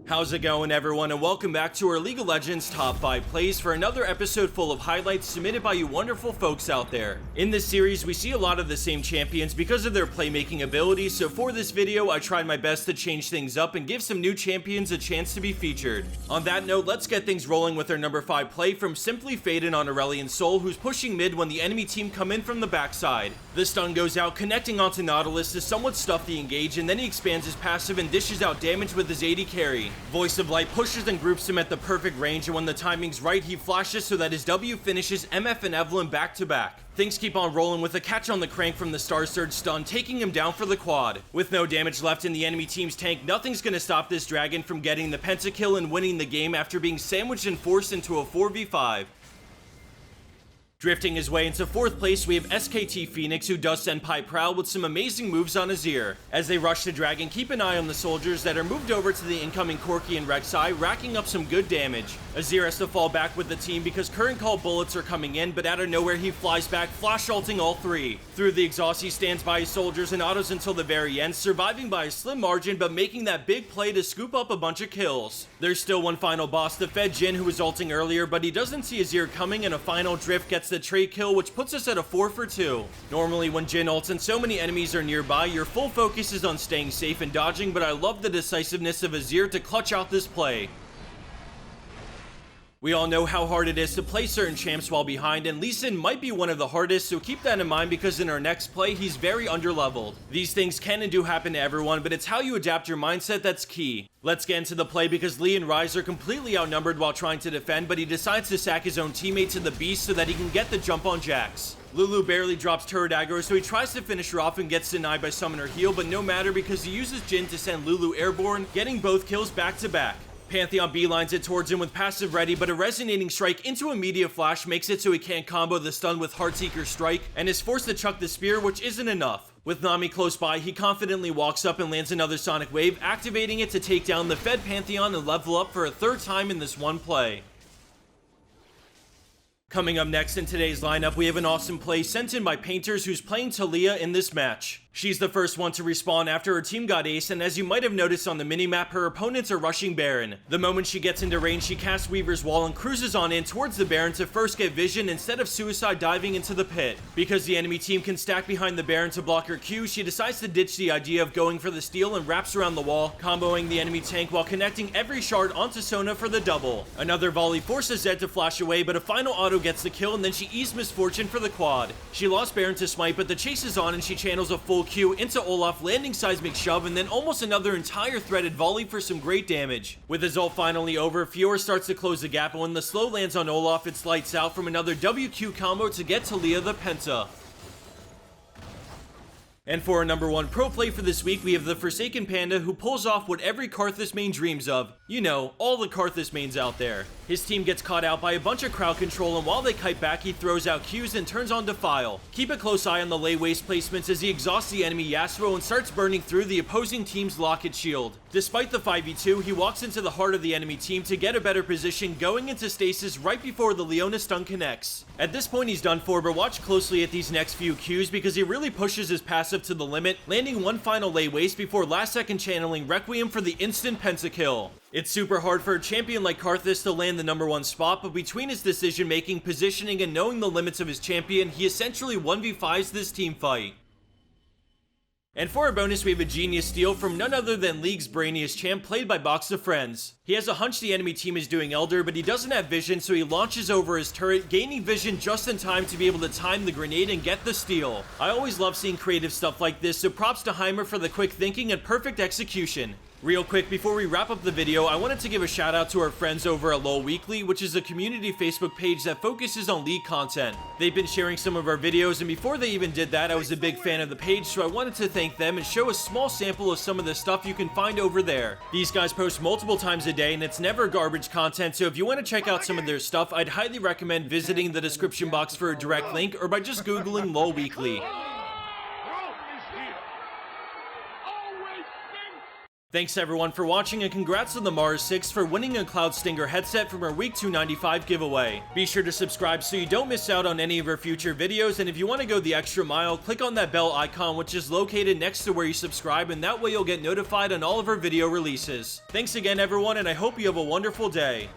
How's it going, everyone, and welcome back to our League of Legends Top 5 Plays for another episode full of highlights submitted by you wonderful folks out there. In this series, we see a lot of the same champions because of their playmaking abilities, so for this video, I tried my best to change things up and give some new champions a chance to be featured. On that note, let's get things rolling with our number 5 play from Simply Fjaden on Aurelion Sol, who's pushing mid when the enemy team come in from the backside. The stun goes out, connecting onto Nautilus to somewhat stuff the engage, and then he expands his passive and dishes out damage with his AD carry. Voice of Light pushes and groups him at the perfect range, and when the timing's right, he flashes so that his W finishes MF and Evelyn back to back. Things keep on rolling with a catch on the crank from the Star Surge stun, taking him down for the quad. With no damage left in the enemy team's tank, nothing's gonna stop this dragon from getting the Pentakill and winning the game after being sandwiched and forced into a 4v5. Drifting his way into 4th place, we have SKT FeniX, who does Senpai Prowl with some amazing moves on Azir. As they rush the dragon, keep an eye on the soldiers that are moved over to the incoming Corki and Rek'Sai, racking up some good damage. Azir has to fall back with the team because current call bullets are coming in, but out of nowhere he flies back, flash ulting all three. Through the exhaust, he stands by his soldiers and autos until the very end, surviving by a slim margin but making that big play to scoop up a bunch of kills. There's still one final boss, the Fjaden, who was ulting earlier, but he doesn't see Azir coming, and a final drift gets the trade kill, which puts us at a 4 for 2. Normally when Jhin ults and so many enemies are nearby, your full focus is on staying safe and dodging, but I love the decisiveness of Azir to clutch out this play. We all know how hard it is to play certain champs while behind, and Lee Sin might be one of the hardest, so keep that in mind because in our next play, he's very underleveled. These things can and do happen to everyone, but it's how you adapt your mindset that's key. Let's get into the play because Lee and Ryze are completely outnumbered while trying to defend, but he decides to sack his own teammate to the beast so that he can get the jump on Jax. Lulu barely drops turret aggro, so he tries to finish her off and gets denied by Summoner Heal, but no matter because he uses Jhin to send Lulu airborne, getting both kills back to back. Pantheon beelines it towards him with passive ready, but a resonating strike into a media flash makes it so he can't combo the stun with Heartseeker strike, and is forced to chuck the spear, which isn't enough. With Nami close by, he confidently walks up and lands another Sonic Wave, activating it to take down the Fed Pantheon and level up for a 3rd time in this one play. Coming up next in today's lineup, we have an awesome play sent in by Painters, who's playing Taliyah in this match. She's the first one to respawn after her team got ace, and as you might have noticed on the minimap, her opponents are rushing Baron. The moment she gets into range, she casts Weaver's Wall and cruises on in towards the Baron to first get vision instead of suicide diving into the pit. Because the enemy team can stack behind the Baron to block her Q, she decides to ditch the idea of going for the steal and wraps around the wall, comboing the enemy tank while connecting every shard onto Sona for the double. Another volley forces Zed to flash away, but a final auto gets the kill, and then she eased Misfortune for the quad. She lost Baron to smite, but the chase is on and she channels a full Q into Olaf, landing seismic shove, and then almost another entire threaded volley for some great damage. With his ult finally over, Fiora starts to close the gap, and when the slow lands on Olaf, it's lights out from another WQ combo to get Taliyah the Penta. And for our number 1 pro play for this week, we have TheForsakenPanda, who pulls off what every Karthus main dreams of. You know, all the Karthus mains out there. His team gets caught out by a bunch of crowd control, and while they kite back, he throws out Qs and turns on Defile. Keep a close eye on the lay waste placements as he exhausts the enemy Yasuo and starts burning through the opposing team's Locket shield. Despite the 5v2, he walks into the heart of the enemy team to get a better position, going into stasis right before the Leona stun connects. At this point, he's done for, but watch closely at these next few Qs because he really pushes his passive to the limit, landing one final lay waste before last second channeling Requiem for the instant Pentakill. It's super hard for a champion like Karthus to land the number 1 spot, but between his decision making, positioning, and knowing the limits of his champion, he essentially 1v5s this team fight. And for our bonus, we have a genius steal from none other than League's brainiest champ, played by BoxOfFriends. He has a hunch the enemy team is doing Elder, but he doesn't have vision, so he launches over his turret, gaining vision just in time to be able to time the grenade and get the steal. I always love seeing creative stuff like this, so props to Heimer for the quick thinking and perfect execution. Real quick, before we wrap up the video, I wanted to give a shout out to our friends over at LoL Weekly, which is a community Facebook page that focuses on League content. They've been sharing some of our videos, and before they even did that, I was a big fan of the page, so I wanted to thank them and show a small sample of some of the stuff you can find over there. These guys post multiple times a day, and it's never garbage content, so if you want to check out some of their stuff, I'd highly recommend visiting the description box for a direct link, or by just googling LoL Weekly. Thanks everyone for watching, and congrats on the Mars 6 for winning a Cloud Stinger headset from our week 295 giveaway. Be sure to subscribe so you don't miss out on any of our future videos, and if you want to go the extra mile, click on that bell icon which is located next to where you subscribe, and that way you'll get notified on all of our video releases. Thanks again everyone, and I hope you have a wonderful day.